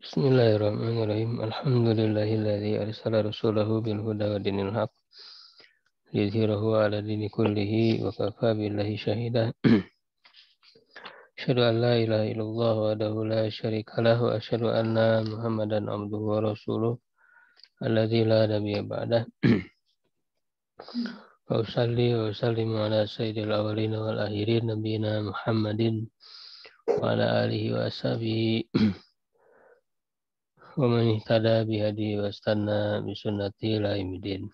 Bismillahirrahmanirrahim. Alhamdulillahilladzi arsala rasulahu bil huda wa dinil haq liyudhhirahu 'ala dini kullihi wa kafa billahi shahida. Asyhadu an la ilaha illallah wahdahu la syarika lahu wa asyhadu anna Muhammadan abduhu wa rasuluh alladzi la nabiyya ba'dah. Wa usalli wa usallimu ala sayyidil awwalin wal akhirin nabiyina Muhammadin wa ala alihi wa ashabihi wa man ihtada bihadi wa istanna bi sunnati ila yaumil.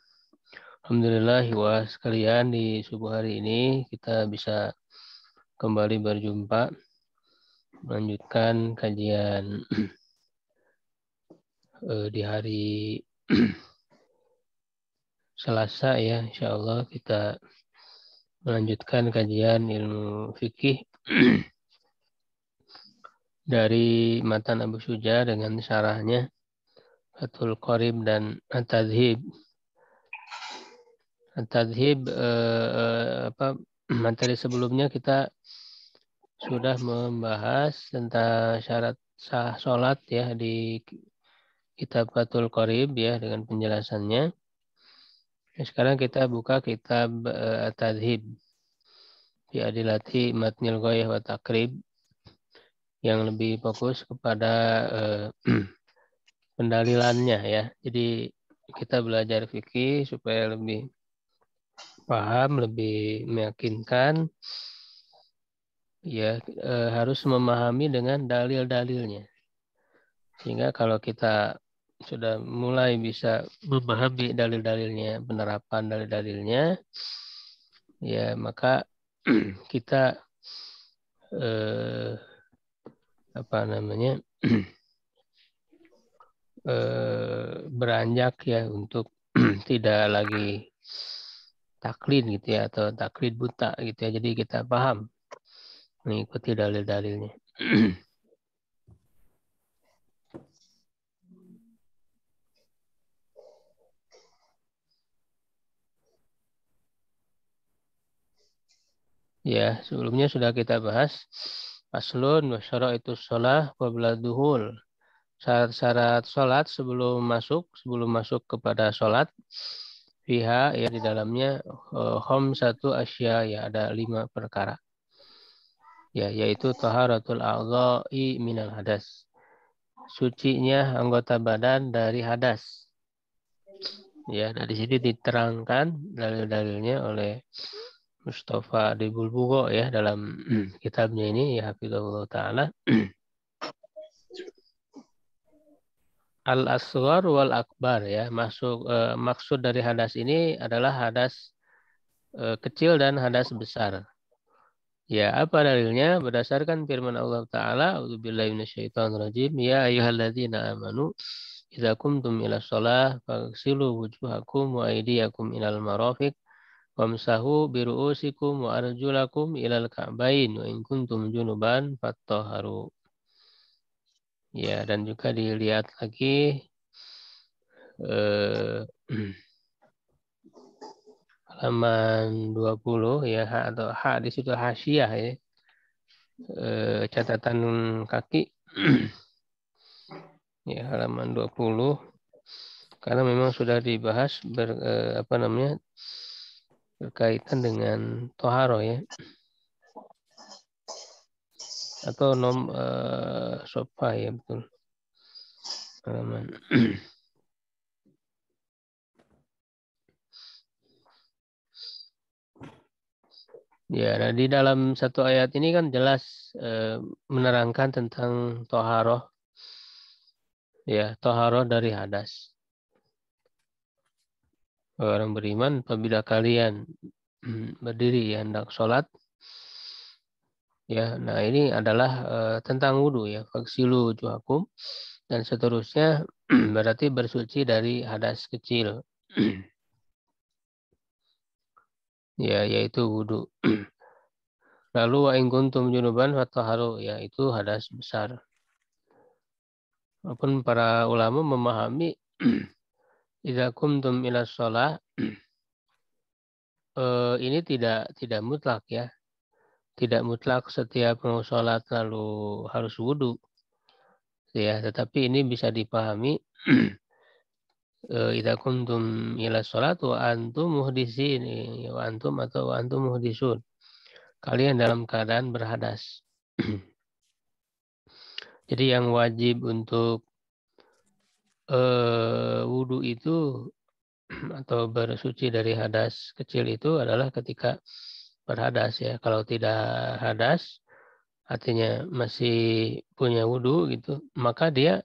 Alhamdulillah wa sekalian, di subuh hari ini kita bisa kembali berjumpa melanjutkan kajian di hari Selasa ya, insyaallah kita melanjutkan kajian ilmu fikih dari matan Abu Syuja dengan syarahnya Fathul Qorib dan At-Tadhib. At-Tadhib materi sebelumnya kita sudah membahas tentang syarat sah sholat ya di kitab Fathul Qorib ya dengan penjelasannya. Sekarang kita buka kitab At-Tadhib fi adilati matnil ghayah wa takrib yang lebih fokus kepada pendalilannya ya. Jadi kita belajar fikih supaya lebih paham, lebih meyakinkan ya, harus memahami dengan dalil-dalilnya. Sehingga kalau kita sudah mulai bisa memahami dalil-dalilnya, penerapan dalil-dalilnya, ya maka kita beranjak ya untuk tidak lagi taklid gitu ya, atau taklid buta gitu ya. Jadi kita paham mengikuti dalil-dalilnya. Ya, sebelumnya sudah kita bahas faslun wa syara'itus shalah qabla duhul. Syarat-syarat sholat sebelum masuk kepada sholat. Fiha ya di dalamnya satu asya ya, ada 5 perkara. Ya, yaitu taharatul a'dha'i minal hadas. Sucinya anggota badan dari hadas. Ya, dari sini diterangkan dalil-dalilnya oleh Mustafa Adi Bulbugo ya dalam kitabnya ini ya, hafizahullah ta'ala. Al-asghar wal akbar ya, maksud dari hadas ini adalah hadas kecil dan hadas besar. Ya, apa dalilnya? Berdasarkan firman Allah Ta'ala, a'udzubillahi minasyaitonirrajim, ya ayyuhalladzina amanu idza qumtum ila shalah faghsilu wujuhakum wa aydiyakum ilal marafiq wamsahu biru'usikum wa arjulakum ilal ka'bain wa in kuntum junuban fattahharu. Ya, dan juga dilihat lagi halaman 20 ya, atau di situ hasyiah ya, catatan kaki ya, halaman 20, karena memang sudah dibahas berkaitan dengan toharo ya, atau sofa ya, betul, halaman. Ya, nah di dalam satu ayat ini kan jelas menerangkan tentang toharoh ya, toharoh dari hadas. Orang beriman, apabila kalian berdiri ya, hendak sholat ya, nah ini adalah tentang wudhu ya, faksilu wujuhakum dan seterusnya berarti bersuci dari hadas kecil ya, yaitu wudhu. Lalu wa in kuntum junuban fatahharu, ya itu hadas besar. Walaupun para ulama memahami idza kuntum ila shalah ini tidak mutlak ya. Tidak mutlak setiap mau sholat lalu harus wudhu. Ya, tetapi ini bisa dipahami idza kuntum ila sholat wa antum muhdisin, wa antum atau wa antum muhdisun. Kalian dalam keadaan berhadas. Jadi yang wajib untuk wudhu itu atau bersuci dari hadas kecil itu adalah ketika berhadas ya. Kalau tidak hadas, artinya masih punya wudhu gitu, maka dia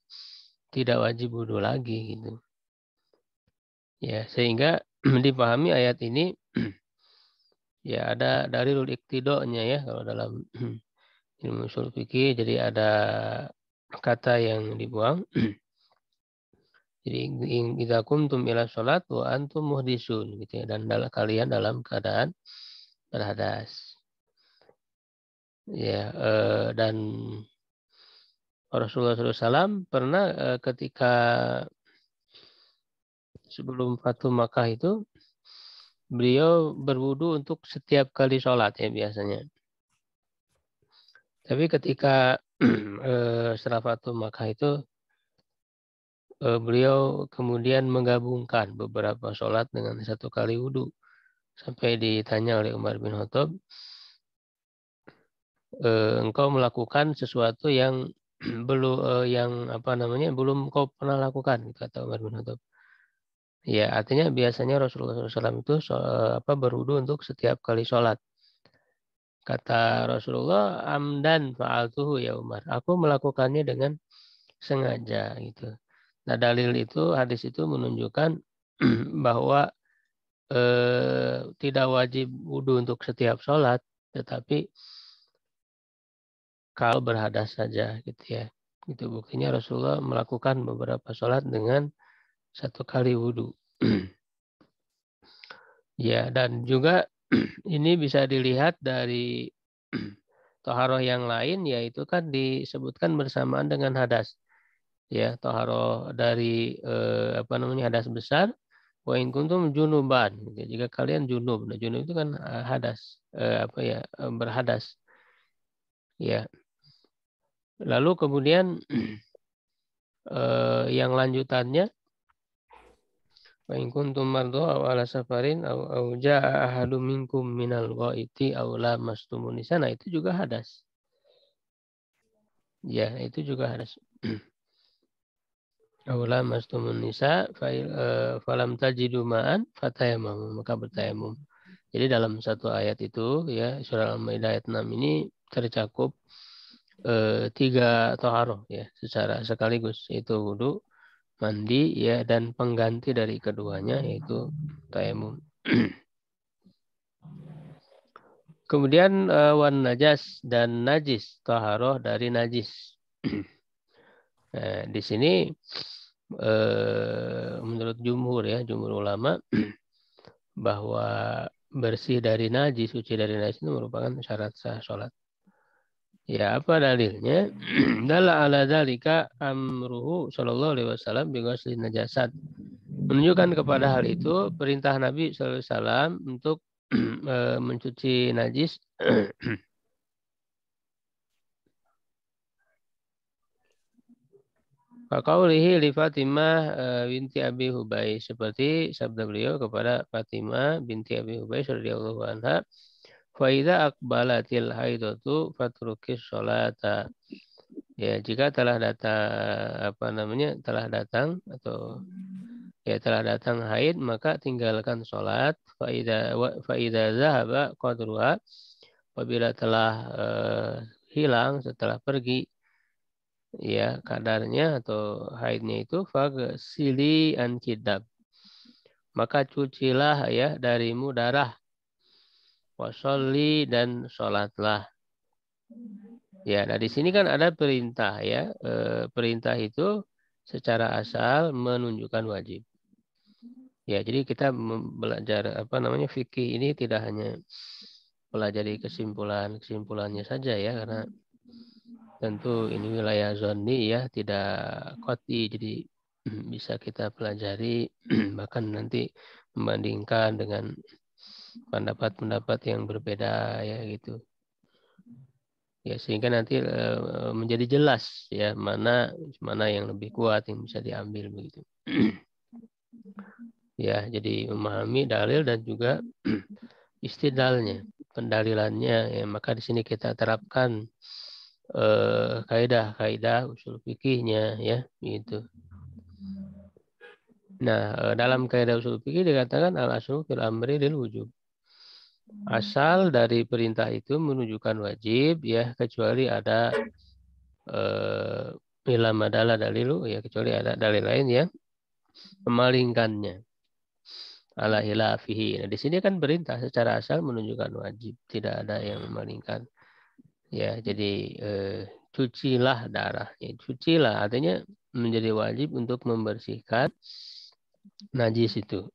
tidak wajib wudhu lagi gitu. Ya, sehingga dipahami ayat ini ya ada dalilul iqtidonya ya kalau dalam ilmu ushul fikih, jadi ada kata yang dibuang. Jadi idza kuntum ila sholat wa antum muhdisun gitu ya, dan kalian dalam keadaan berhadas. Ya, dan Rasulullah SAW pernah ketika sebelum Fatu Makkah itu beliau berwudu untuk setiap kali sholat ya biasanya. Tapi ketika setelah Fatu Makkah itu beliau kemudian menggabungkan beberapa sholat dengan satu kali wudu. Sampai ditanya oleh Umar bin Khattab, engkau melakukan sesuatu yang belum kau pernah lakukan, kata Umar bin Khattab. Ya, artinya biasanya Rasulullah SAW itu berwudu untuk setiap kali sholat. Kata Rasulullah, amdan fa'altuhu ya Umar. Aku melakukannya dengan sengaja gitu. Nah, dalil itu, hadis itu menunjukkan bahwa tidak wajib wudu untuk setiap sholat, tetapi kalau berhadas saja gitu ya. Itu buktinya Rasulullah melakukan beberapa sholat dengan satu kali wudu. Ya, dan juga ini bisa dilihat dari toharoh yang lain, yaitu kan disebutkan bersamaan dengan hadas. Ya, toharoh dari hadas besar. Wa in kuntum junuban. Jika kalian junub, nah junub itu kan hadas, berhadas. Ya. Lalu kemudian yang lanjutannya, wa in kuntum mardo aw ala safarin aw jaa ahadum minkum minal ghaiti aw lamastumun nisa, nah itu juga hadas. Ya, itu juga hadas. Aw lamastumun nisa falam tajidu ma'an fatayammamu, maka bertayamum. Jadi dalam satu ayat itu ya, surah Al-Maidah ayat 6 ini tercakup 3 toharoh ya secara sekaligus, yaitu wudu, mandi ya, dan pengganti dari keduanya yaitu tayamum. Kemudian wan najas dan najis, toharoh dari najis. Nah, di sini menurut jumhur ulama bahwa bersih dari najis, suci dari najis itu merupakan syarat sah sholat. Ya, apa dalilnya? Dalla ala dzalika amruhu sallallahu alaihi wasallam bi ghusli najasat. Menunjukkan kepada hal itu perintah Nabi sallallahu alaihi wasallam untuk mencuci najis. Faqaulihi li Fatimah binti Abi Hubais, seperti sabda beliau kepada Fatimah binti Abi Hubais radhiyallahu anha, fa idza aqbalatil haidatu fatrukis sholata. Ya, jika telah datang atau ya telah datang haid, maka tinggalkan sholat. Fa idza zahaba qadruha, apabila telah hilang, setelah pergi ya kadarnya atau haidnya itu, fagsili an kidab, maka cucilah ya darimu darah, wasolli dan sholatlah. Ya, nah di sini kan ada perintah ya. Perintah itu secara asal menunjukkan wajib. Ya, jadi kita belajar fikih ini tidak hanya pelajari kesimpulannya saja ya, karena tentu ini wilayah zonni ya, tidak qat'i, jadi bisa kita pelajari bahkan nanti membandingkan dengan pendapat-pendapat yang berbeda ya gitu. Ya, sehingga nanti menjadi jelas ya mana yang lebih kuat yang bisa diambil begitu. Ya, jadi memahami dalil dan juga istidlalnya, pendalilannya ya, maka di sini kita terapkan kaidah-kaidah usul fikihnya ya gitu. Nah, dalam kaidah usul fikih dikatakan al-aslu fil amri lil wujub. Asal dari perintah itu menunjukkan wajib ya, kecuali ada ilam adalah dalilu ya, kecuali ada dalil lain yang memalingkannya ala hilafihi. Nah, di sini kan perintah secara asal menunjukkan wajib, tidak ada yang memalingkan. Ya, jadi cucilah darahnya. Cucilah artinya menjadi wajib untuk membersihkan najis itu.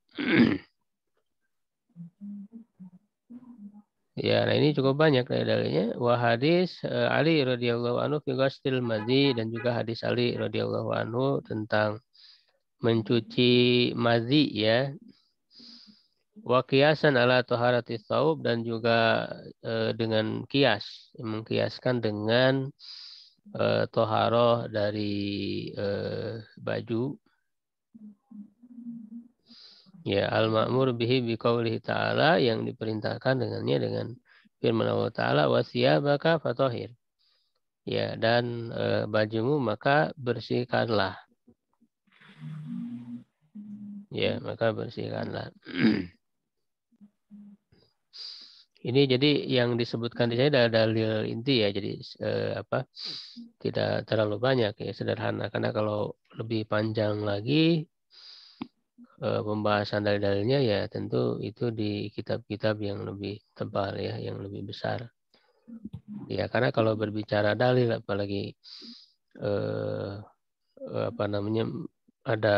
Ya, nah ini cukup banyak dalilnya. Wa hadis Ali radhiyallahu anhu fi ghustil madzi, dan juga hadis Ali radhiyallahu anhu tentang mencuci madzi ya. Wa qiyasan ala taharati tsaub, dan juga dengan kias, mengkiaskan dengan toharoh dari baju. Ya, al-ma'mur bihi biqaulihi ta'ala, yang diperintahkan dengannya dengan firman Allah Ta'ala, wa thiyabaka fatahhir. Ya, dan bajumu maka bersihkanlah. Ya, maka bersihkanlah. Ini jadi yang disebutkan di sini adalah dalil inti ya, jadi tidak terlalu banyak ya, sederhana. Karena kalau lebih panjang lagi pembahasan dalil-dalilnya ya tentu itu di kitab-kitab yang lebih tebal ya, yang lebih besar. Ya, karena kalau berbicara dalil apalagi apa namanya ada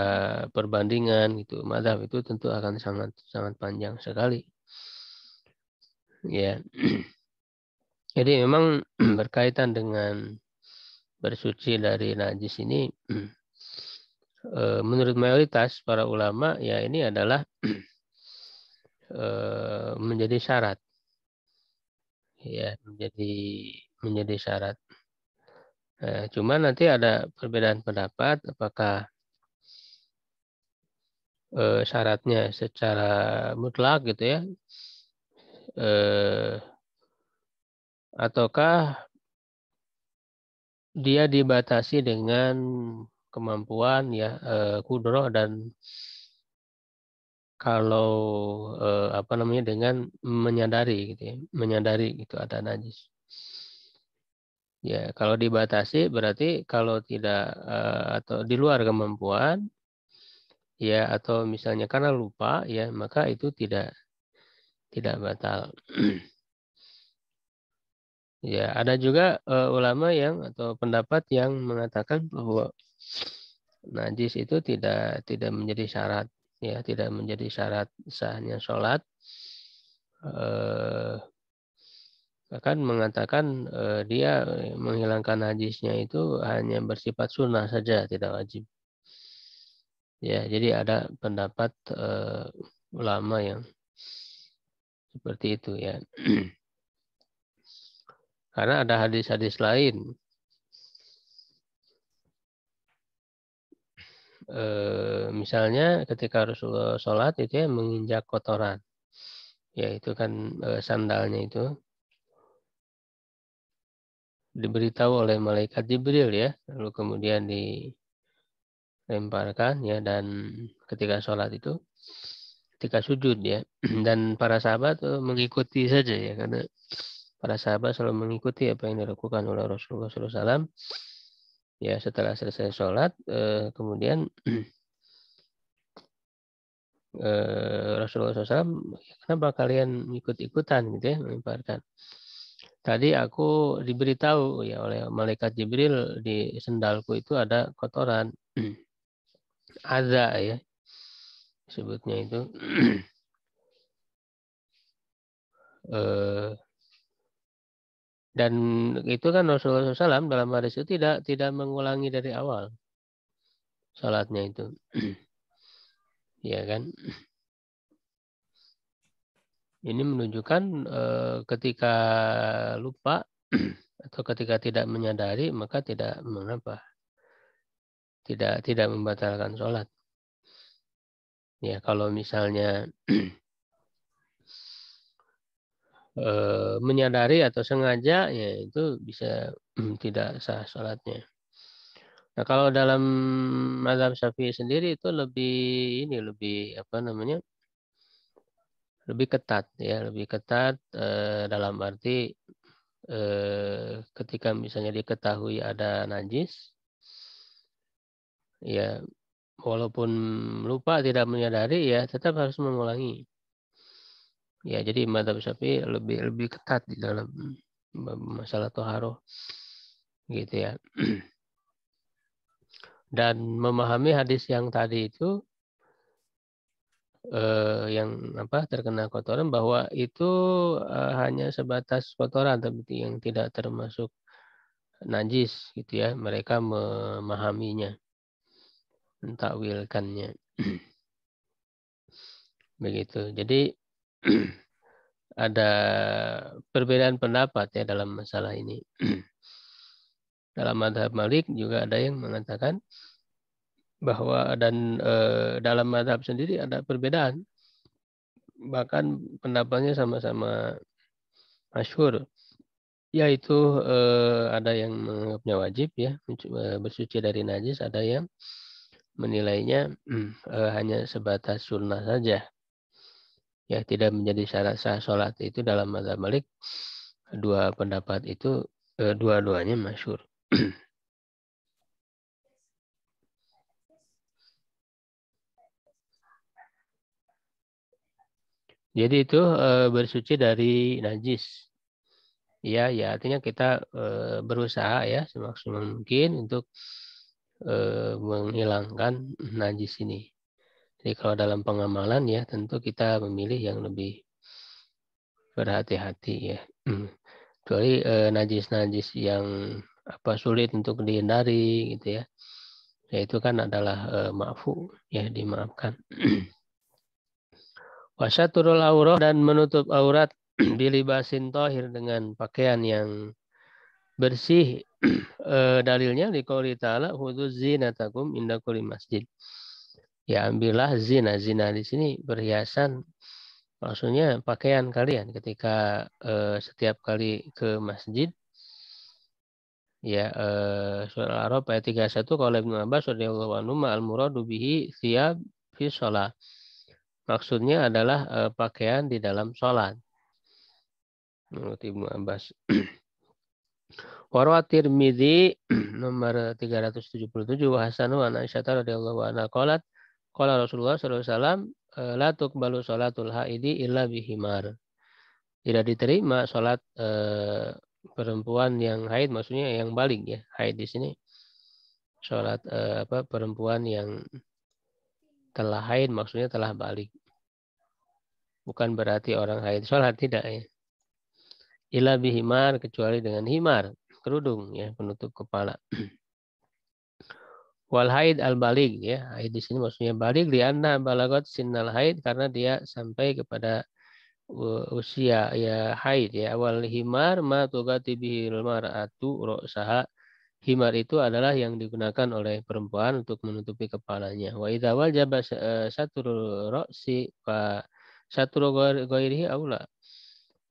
perbandingan gitu, mazhab itu tentu akan sangat sangat panjang sekali. Ya. Jadi memang berkaitan dengan bersuci dari najis ini menurut mayoritas para ulama ya ini adalah menjadi syarat. Ya, menjadi syarat. Cuma nanti ada perbedaan pendapat apakah syaratnya secara mutlak gitu ya, ataukah dia dibatasi dengan kemampuan ya, kudroh, dan kalau apa namanya dengan menyadari gitu ya, menyadari gitu ada najis. Ya, kalau dibatasi berarti kalau tidak atau di luar kemampuan ya, atau misalnya karena lupa ya, maka itu tidak batal. Ya, ada juga ulama yang atau pendapat yang mengatakan bahwa najis itu tidak menjadi syarat ya, tidak menjadi syarat sahnya sholat. Bahkan mengatakan dia menghilangkan najisnya itu hanya bersifat sunnah saja, tidak wajib. Ya, jadi ada pendapat ulama yang seperti itu ya. Karena ada hadis-hadis lain. Misalnya ketika Rasulullah sholat itu ya menginjak kotoran. Ya itu kan sandalnya itu diberitahu oleh malaikat Jibril ya. Lalu kemudian dilemparkan ya, dan ketika sholat itu, ketika sujud ya. Dan para sahabat mengikuti saja ya, karena para sahabat selalu mengikuti apa yang dilakukan oleh Rasulullah SAW. Ya, setelah selesai sholat, kemudian Rasulullah SAW, kenapa kalian ikut-ikutan gitu ya, melemparkan? Tadi aku diberitahu ya oleh malaikat Jibril di sendalku itu ada kotoran. Ada ya, sebutnya itu. Dan itu kan Rasulullah SAW dalam hadis itu tidak mengulangi dari awal salatnya itu. Ya kan? Ini menunjukkan ketika lupa atau ketika tidak menyadari maka tidak mengapa, tidak membatalkan sholat. Ya kalau misalnya menyadari atau sengaja, ya itu bisa tidak sah sholatnya. Nah kalau dalam mazhab Syafi'i sendiri itu lebih apa namanya, lebih ketat ya, lebih ketat dalam arti ketika misalnya diketahui ada najis, ya walaupun lupa tidak menyadari ya tetap harus mengulangi. Ya jadi mazhab Syafi'i lebih ketat di dalam masalah toharoh gitu ya. Dan memahami hadis yang tadi itu yang apa terkena kotoran bahwa itu hanya sebatas kotoran tapi yang tidak termasuk najis gitu ya. Mereka memahaminya, mentakwilkannya. Begitu. Jadi ada perbedaan pendapat ya dalam masalah ini. Dalam mazhab Malik juga ada yang mengatakan bahwa dan dalam mazhab sendiri ada perbedaan. Bahkan pendapatnya sama-sama masyhur, yaitu ada yang menganggapnya wajib ya bersuci dari najis, ada yang menilainya hanya sebatas sunnah saja. Ya tidak menjadi syarat sah sholat. Itu dalam mazhab Malik dua pendapat itu dua-duanya masyhur. Jadi itu bersuci dari najis. Ya, ya artinya kita berusaha ya semaksimal mungkin untuk menghilangkan najis ini. Jadi kalau dalam pengamalan ya tentu kita memilih yang lebih berhati-hati ya. Kecuali najis-najis yang apa sulit untuk dihindari gitu ya. Ya itu kan adalah ma'fu ya dimaafkan. Wasyaturul aurah dan menutup aurat bilibasin tohir dengan pakaian yang bersih. Dalilnya di qouli ta'ala khuduz zinatakum inda kulli masjid. Ya ambillah zina. Zina di sini perhiasan. Maksudnya pakaian kalian ketika setiap kali ke masjid. Ya surah Al-A'raf ayat 31 qala Ibnu Abbas radhiyallahu anhu ma'al muradu bihi thiyab fi shalah. Maksudnya adalah pakaian di dalam sholat. Menurut Ibnu Abbas. Warwa Tirmidzi nomor 377 wa hasanu an Aisyah radhiyallahu anha qalat qala Rasulullah sallallahu alaihi wasallam la tuqbalu sholatul haidi illa bihimar. Tidak diterima sholat perempuan yang haid, maksudnya yang balik ya. Haid di sini sholat perempuan yang telah haid maksudnya telah balik. Bukan berarti orang haid sholat, tidak ya. Illa bihimar, kecuali dengan himar, kerudung ya, penutup kepala. Wal haid al balik ya, haid di sini maksudnya balik lianna balagot sinnal haid karena dia sampai kepada usia ya haid ya. Awal himar ma tugati bihil mar'atu ra'saha. Himar itu adalah yang digunakan oleh perempuan untuk menutupi kepalanya. Wa idza wajaba satrul ra'si fa satru ghairihi aula.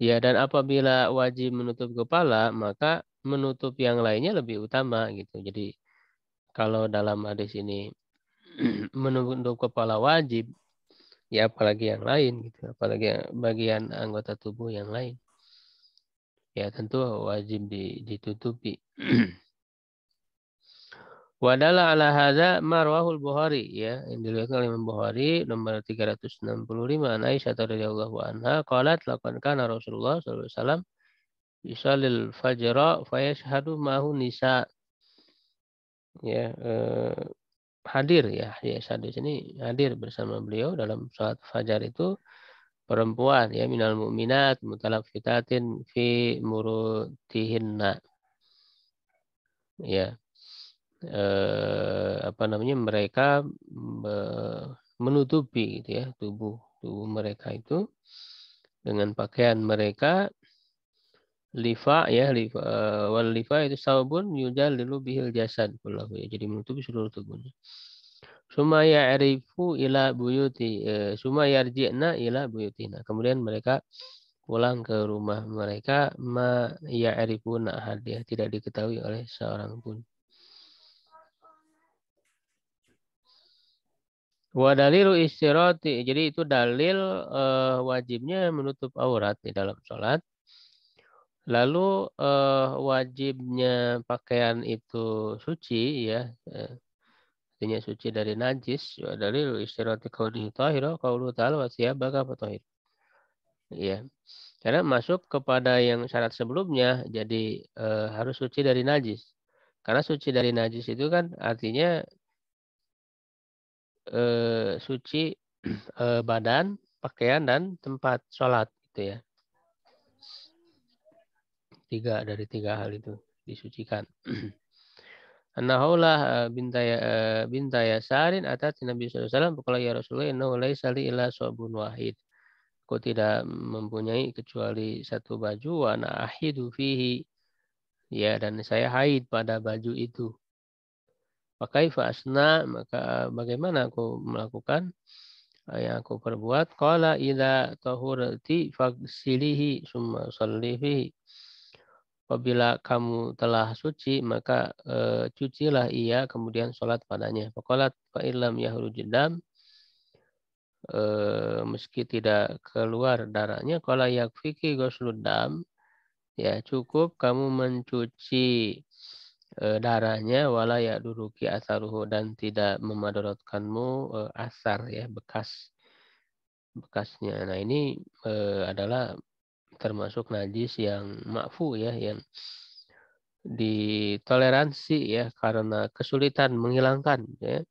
Ya, dan apabila wajib menutup kepala, maka menutup yang lainnya lebih utama gitu. Jadi kalau dalam hadis ini menutup kepala wajib, ya apalagi yang lain gitu, apalagi bagian anggota tubuh yang lain. Ya tentu wajib ditutupi. Wadala ala hadza marwahul Bukhari ya, yang diriwayatkan oleh Imam Bukhari nomor 365 an Aisyah radhiyallahu anha qalat laqad kana Rasulullah sallallahu alaihi wasallam yusallil fajra fa yashhadu ma'hu nisa ya hadir ya yashhadu sini hadir bersama beliau dalam salat fajar itu perempuan ya minal mu'minat mutalaffitatin fi murutihinna ya apa namanya mereka menutupi gitu ya tubuh mereka itu dengan pakaian mereka Lifa ya, wal lifa itu saubun yujallilu bihil jasad kullahu ya. Jadi menutupi seluruh tubuhnya. Sumaya arifu ila buyuti, sumaya yarji'na ila buyutina. Kemudian mereka pulang ke rumah mereka, ma ya'rifuna hadiah, tidak diketahui oleh seorang pun. Wa dalilu istirati, jadi itu dalil wajibnya menutup aurat di dalam sholat. Lalu wajibnya pakaian itu suci ya, artinya suci dari najis. Wa dalilu istirati qaulihi tahira qauluhu ta'ala wa thiyabaka fatahhir. Ya. Karena masuk kepada yang syarat sebelumnya, jadi harus suci dari najis. Karena suci dari najis itu kan artinya suci badan, pakaian, dan tempat sholat gitu ya. Dari tiga hal itu disucikan. Anahaulah bintaya sarin atat Nabi SAW. Pokoknya ya Rasulullah innahu laisa li illa sabun wahid. Aku tidak mempunyai kecuali satu baju wa ana ahidu fihi. Ya, dan saya haid pada baju itu. Pakai fasna, maka bagaimana aku melakukan yang aku perbuat? Qala idza tahurati fagsilihi summa sallihi. Apabila kamu telah suci, maka cucilah ia, kemudian sholat padanya. Faqalat fa illam yahrujudam, meski tidak keluar darahnya, qala yakfiki ghusludam, ya cukup kamu mencuci darahnya, wala ya duruki asaruhu, dan tidak memadaratkanmu asar ya, bekasnya. Nah ini adalah termasuk najis yang ma'fu ya, yang ditoleransi ya karena kesulitan menghilangkan ya.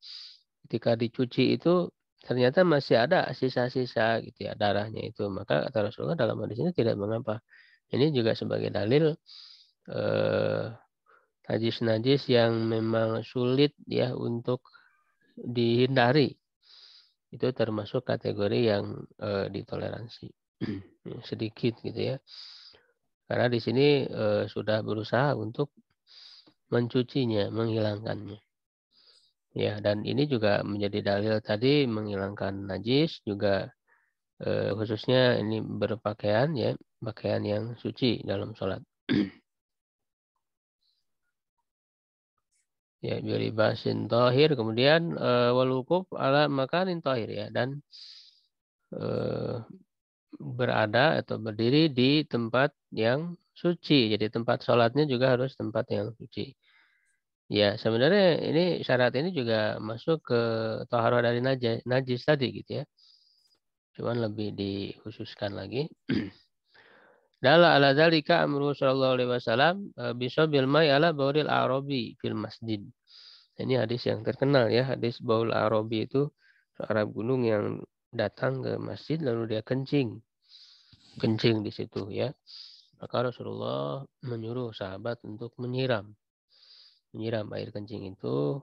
Ketika dicuci itu ternyata masih ada sisa-sisa gitu ya darahnya itu, maka kata Rasulullah dalam hadis ini tidak mengapa. Ini juga sebagai dalil najis-najis yang memang sulit ya untuk dihindari. Itu termasuk kategori yang ditoleransi. Sedikit gitu ya. Karena di sini sudah berusaha untuk mencucinya, menghilangkannya. Ya, dan ini juga menjadi dalil tadi menghilangkan najis juga khususnya ini berpakaian ya, pakaian yang suci dalam sholat. Ya, biribasin tohir, kemudian walukuf ala makanin tohir ya, dan berada atau berdiri di tempat yang suci. Jadi tempat sholatnya juga harus tempat yang suci. Ya, sebenarnya ini syarat ini juga masuk ke taharah dari najis tadi gitu ya. Cuman lebih dikhususkan lagi. Dalla ala dzalika amru sallallahu alaihi wasallam bisa bil mai ala bauril arabi fil masjid. Ini hadis yang terkenal ya, hadis baul arabi itu Arab gunung yang datang ke masjid lalu dia kencing di situ ya. Maka Rasulullah menyuruh sahabat untuk menyiram air kencing itu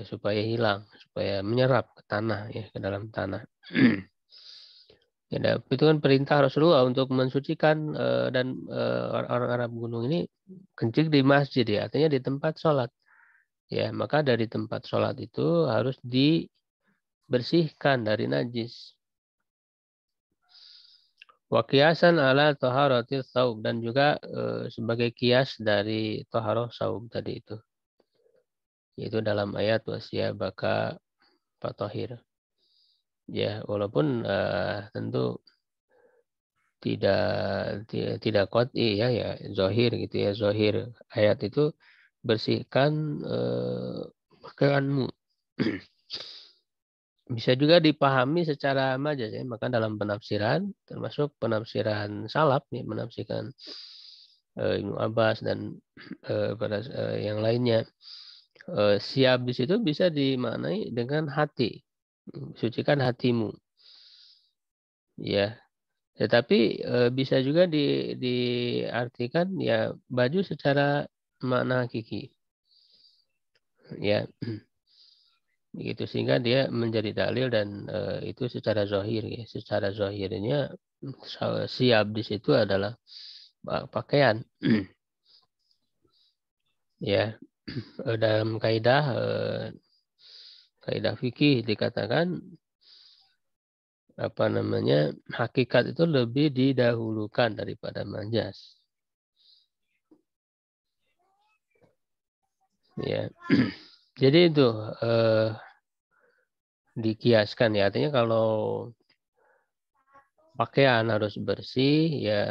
supaya hilang, supaya menyerap ke tanah ya, ke dalam tanah. Ya, itu kan perintah Rasulullah untuk mensucikan dan orang Arab gunung ini kencing di masjid ya, artinya di tempat sholat. Ya, maka dari tempat sholat itu harus dibersihkan dari najis. Wa qiyasan ala taharatil saub, dan juga sebagai kias dari taharah saub tadi itu. Yaitu dalam ayat wasiyabaka fatahir. Ya, walaupun tentu tidak qat'i ya zahir gitu ya, zahir ayat itu bersihkan pakaianmu. Bisa juga dipahami secara majaz ya, maka dalam penafsiran termasuk penafsiran salaf ya, menafsirkan Ibnu Abbas dan pada yang lainnya, siab di situ bisa dimaknai dengan hati, sucikan hatimu ya. Tetapi bisa juga diartikan ya baju secara makna hakiki ya. Begitu sehingga dia menjadi dalil, dan itu secara zahir ya. Secara zahirnya siab di situ adalah pakaian. Ya, dalam kaidah fikih dikatakan hakikat itu lebih didahulukan daripada majas. Ya, jadi itu dikiaskan ya, artinya kalau pakaian harus bersih ya,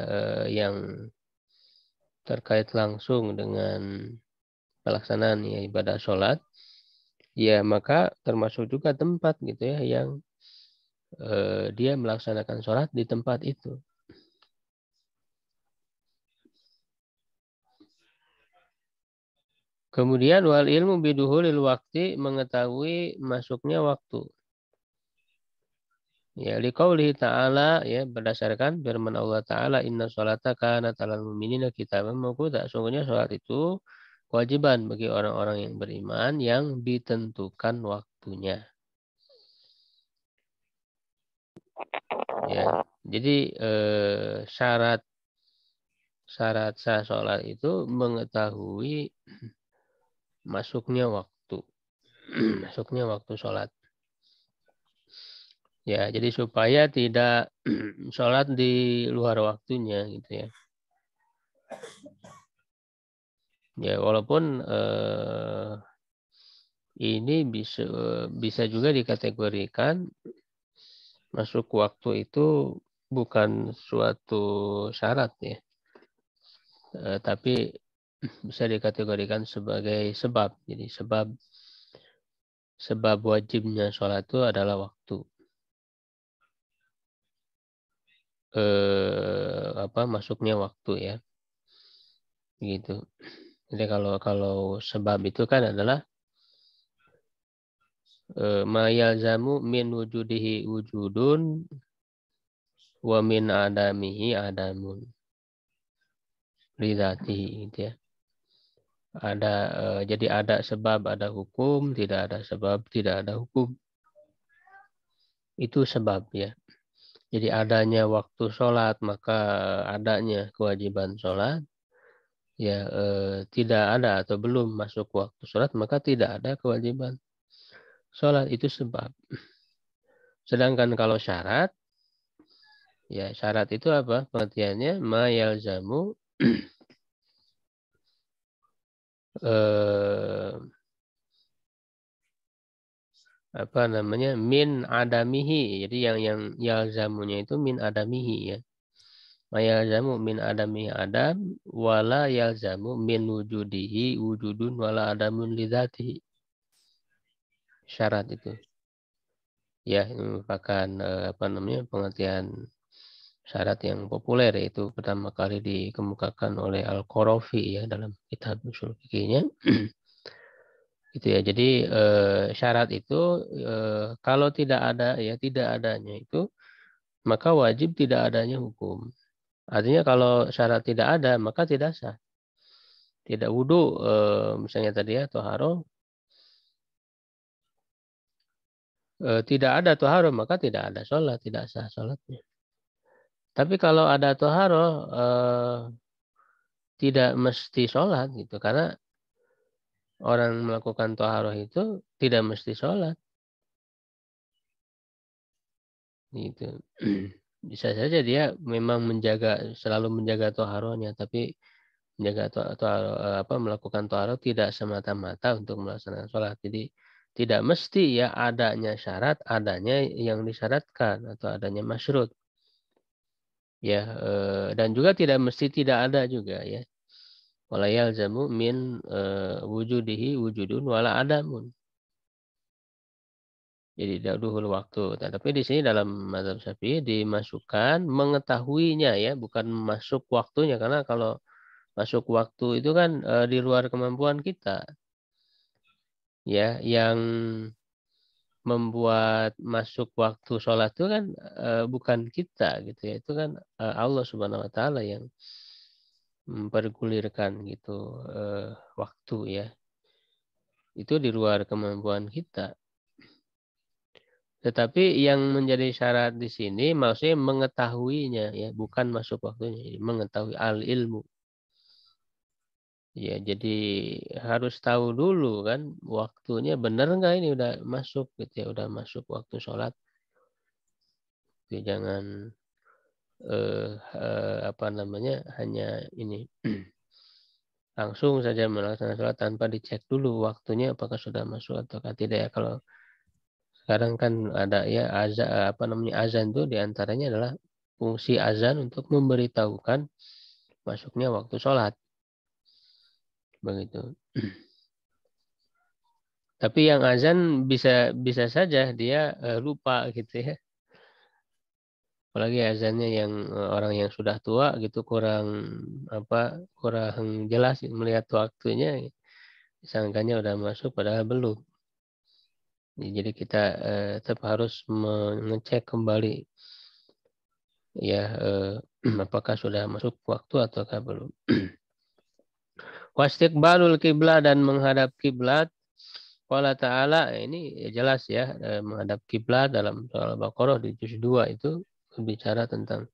yang terkait langsung dengan pelaksanaan ya, ibadah sholat, ya maka termasuk juga tempat gitu ya yang dia melaksanakan sholat di tempat itu. Kemudian wal ilmu biduhulil waktu, mengetahui masuknya waktu. Ya, liqaulihi ta'ala, ya berdasarkan firman Allah Ta'ala, inna sholata kanat 'alal mu'minina kitaban mawquta. Sungguhnya sholat itu kewajiban bagi orang-orang yang beriman yang ditentukan waktunya. Ya, jadi syarat sah sholat itu mengetahui masuknya waktu, masuknya waktu sholat. Ya, jadi supaya tidak sholat di luar waktunya gitu ya. Ya, walaupun ini bisa juga dikategorikan masuk waktu itu bukan suatu syarat ya, tapi bisa dikategorikan sebagai sebab. Jadi sebab wajibnya sholat itu adalah waktu. Masuknya waktu ya, gitu. Jadi kalau sebab itu kan adalah ma yalzamu min wujudihi wujudun wa min adamihi adamun lidzatihi gitu ya. Jadi ada sebab ada hukum, tidak ada sebab tidak ada hukum. Itu sebab ya. Jadi adanya waktu sholat maka adanya kewajiban sholat. Ya, tidak ada atau belum masuk waktu sholat maka tidak ada kewajiban sholat, itu sebab. Sedangkan kalau syarat, ya syarat itu apa pengertiannya? Ma yalzamu min adamihi. Jadi yang yalzamunya itu min adamihi ya. Ma yalzamu min adamihi adam wala yalzamu min wujudihi wujudun wala adamun lidzatihi. Syarat itu. Ya, ini merupakan pengertian syarat yang populer, yaitu pertama kali dikemukakan oleh Al-Qarafi ya dalam kitab usul fikihnya. Gitu ya. Jadi syarat itu kalau tidak ada ya, tidak adanya itu maka wajib tidak adanya hukum. Artinya kalau syarat tidak ada maka tidak sah. Tidak wudu misalnya tadi ya toharo, tidak ada toharo maka tidak ada sholat, tidak sah sholatnya. Tapi kalau ada toharo tidak mesti sholat gitu, karena orang melakukan toharo itu tidak mesti sholat gitu. Bisa saja dia memang selalu menjaga toharonya, tapi melakukan toharo tidak semata-mata untuk melaksanakan sholat. Jadi tidak mesti ya adanya syarat, adanya yang disyaratkan atau adanya masyrut ya, dan juga tidak mesti tidak ada juga ya. Wala yalzamu min wujudihi wujudun wala adamun. Jadi dahulu waktu. Tapi di sini dalam mazhab Syafi'i dimasukkan mengetahuinya ya, bukan masuk waktunya, karena kalau masuk waktu itu kan di luar kemampuan kita. Ya, yang membuat masuk waktu sholat itu kan bukan kita gitu ya. Itu kan Allah Subhanahu wa taala yang mempergulirkan gitu waktu ya. Itu di luar kemampuan kita. Tetapi yang menjadi syarat di sini maksudnya mengetahuinya ya, bukan masuk waktunya. Jadi mengetahui al-ilmu. Ya, jadi harus tahu dulu kan waktunya benar nggak ini udah masuk gitu ya, udah masuk waktu sholat. Jadi jangan apa namanya hanya ini langsung saja melaksanakan sholat tanpa dicek dulu waktunya apakah sudah masuk atau tidak ya. Kalau sekarang kan ada ya azan apa namanya azan tuh diantaranya adalah fungsi azan untuk memberitahukan masuknya waktu sholat begitu. Tapi yang azan bisa bisa saja dia lupa gitu ya. Apalagi azannya yang orang yang sudah tua gitu kurang jelas melihat waktunya, sangkanya udah masuk padahal belum. Jadi kita tetap harus mengecek kembali ya apakah sudah masuk waktu ataukah belum. Wastiqbalul kiblat dan menghadap kiblat. Qala ta'ala ini jelas ya menghadap kiblat dalam surah Al-Baqarah di juz 2 itu berbicara tentang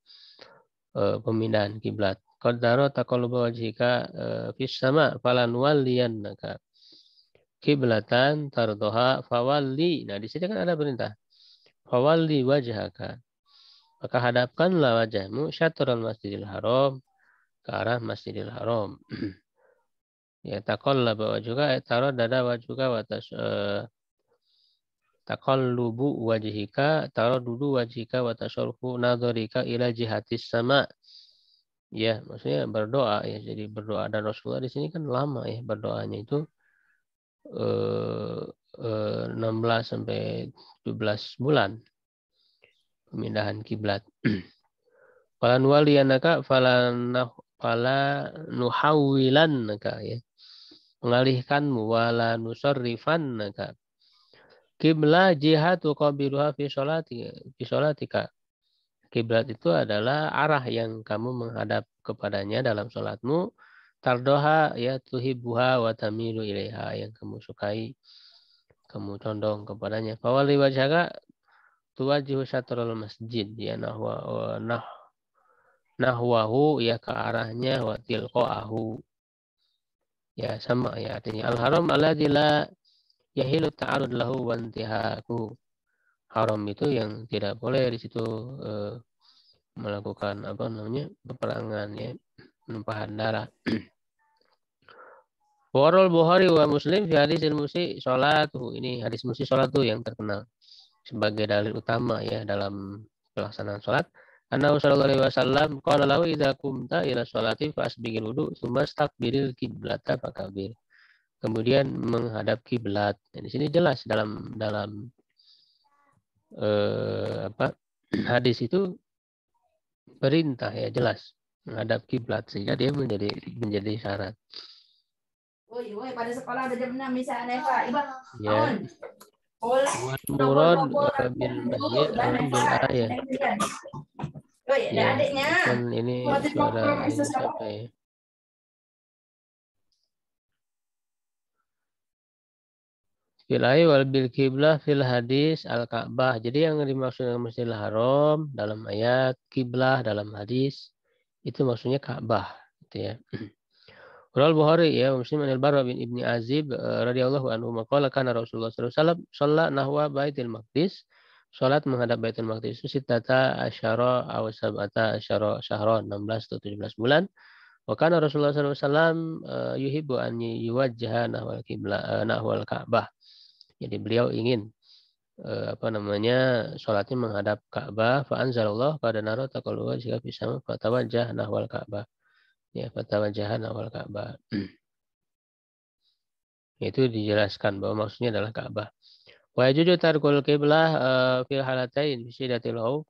pemindahan kiblat. Qaddara taqalluba wajhika fis sama falanwalliyannaka kiblatan tardoha fawalli. Nah, di sini kan ada perintah. Fawalli wajhaka. Maka hadapkanlah wajahmu syatrul masjidil haram ke arah masjidil haram. Ya taqallaba wajhuka taruh dada wajhuka watas taqallubu wajhika taruh dulu wajhika watasarfu nadharika ila jihatis sama. Ya, maksudnya berdoa ya. Jadi berdoa dan Rasulullah di sini kan lama ya berdoanya itu 16 sampai 17 bulan pemindahan kiblat. Falan waliyanaka fala nuhawwilannaka ya. Mengalihkanmu wala nusarrifannaka. Kiblat jihatu qabiluha fi sholatika. Kiblat itu adalah arah yang kamu menghadap kepadanya dalam sholatmu. Tardoha ya tuhibbuha wa tamilu ilaiha yang kamu sukai, kamu condong kepadanya. Fawali wajhaka tuwajihu syatrul masjid ya nahwahu ya ke arahnya wa tilqaahu ya sama ya artinya al haram alladzi la yahilu ta'arud lahu wa intihaku. Haram itu yang tidak boleh di situ melakukan apa namanya peperangan ya, penumpahan darah. Warul Bukhari wa Muslim fi hadis musi salatuh. Ini hadis musi salatuh yang terkenal sebagai dalil utama ya dalam pelaksanaan salat. Annahu sallallahu alaihi wasallam qala lahu idza qumta ila sholati fasbighil wudu tsumma staqbilil qiblata fakabir. Kemudian menghadap kiblat. Nah, di sini jelas dalam hadis itu perintah ya jelas menghadap kiblat sehingga dia menjadi syarat. Pada sekolah ada jam 6 misalnya Pak. Ya. Murad bil masjid bil ayat. Ya, kan ini suara ini siapa ya? Fil ayat wal bil kiblah fil hadis al-Ka'bah. Jadi yang dimaksud dengan Masjidil Haram dalam ayat, kiblah dalam hadis itu maksudnya Ka'bah gitu ya. Qala Bukhari ya Muslim an al-Barra bin Ibni Azib radhiyallahu anhu maqala kana Rasulullah sallallahu alaihi wasallam shalla nahwa Baitul Maqdis. Salat menghadap Baitul Maqdis itu sitata asyara aw sab'ata asyara syahran 16 atau 17 bulan. Wa kana Rasulullah sallallahu alaihi wasallam yuhibbu an yuwajjaha nahwal qiblah nahwal Ka'bah. Jadi beliau ingin apa namanya salatnya menghadap Ka'bah fa anzalallah pada naro taqalluba jika bisa fatawajjah nahwal Ka'bah. Ya, fatawajjah nahwal Ka'bah. Itu dijelaskan bahwa maksudnya adalah Ka'bah. Wa yajuzu tarkul qiblah fil halatain fi sidatil hauf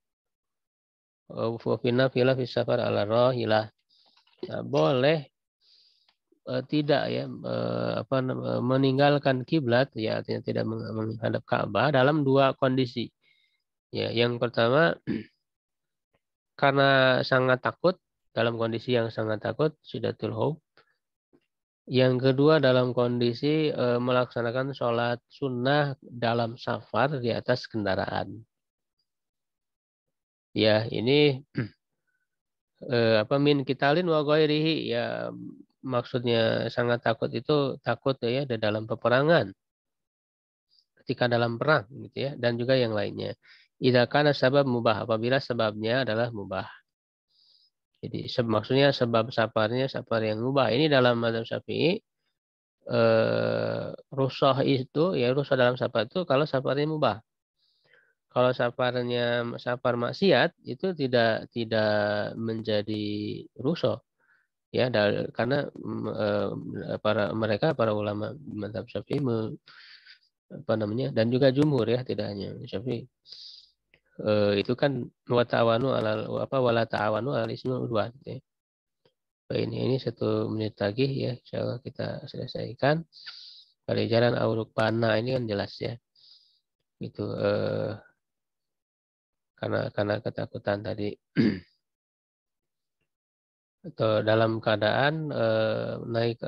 wa fi nafila fi safar ala rahilah. Nah, boleh tidak ya meninggalkan kiblat ya artinya tidak menghadap Ka'bah dalam dua kondisi. Ya, yang pertama karena sangat takut, dalam kondisi yang sangat takut sidatul hauf Yang kedua dalam kondisi melaksanakan sholat sunnah dalam safar di atas kendaraan. Ya, ini min kitalin wa ghairihi, ya maksudnya sangat takut itu takut ya dalam peperangan, ketika dalam perang gitu ya, dan juga yang lainnya. Idza kana sabab mubah, apabila sebabnya adalah mubah. Jadi maksudnya sebab safarnya safar yang mubah. Ini dalam mazhab Syafi'i rukhsah itu ya, rukhsah dalam safar itu kalau safarnya mubah. Kalau safarnya safar maksiat itu tidak menjadi rukhsah ya, karena para ulama mazhab Syafi'i dan juga jumhur ya, tidak hanya Syafi'i, itu kan wa ta'awanu alal wala ta'awanu alal ismi wal udwan ya. Ini 1 menit lagi ya, insyaallah kita selesaikan. Pada jalan auruk pana ini kan jelas ya. Itu karena ketakutan tadi. Atau dalam keadaan naik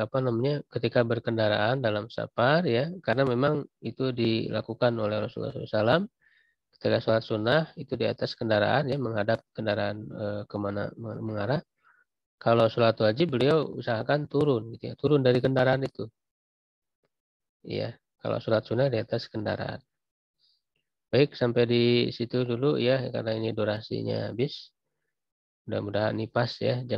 ketika berkendaraan dalam safar ya, karena memang itu dilakukan oleh Rasulullah SAW ketika sholat sunnah itu di atas kendaraan ya, menghadap kendaraan kemana mengarah. Kalau sholat wajib beliau usahakan turun gitu ya, turun dari kendaraan itu ya. Kalau sholat sunnah di atas kendaraan. Baik, sampai di situ dulu ya, karena ini durasinya habis. Mudah-mudahan ini pas ya jam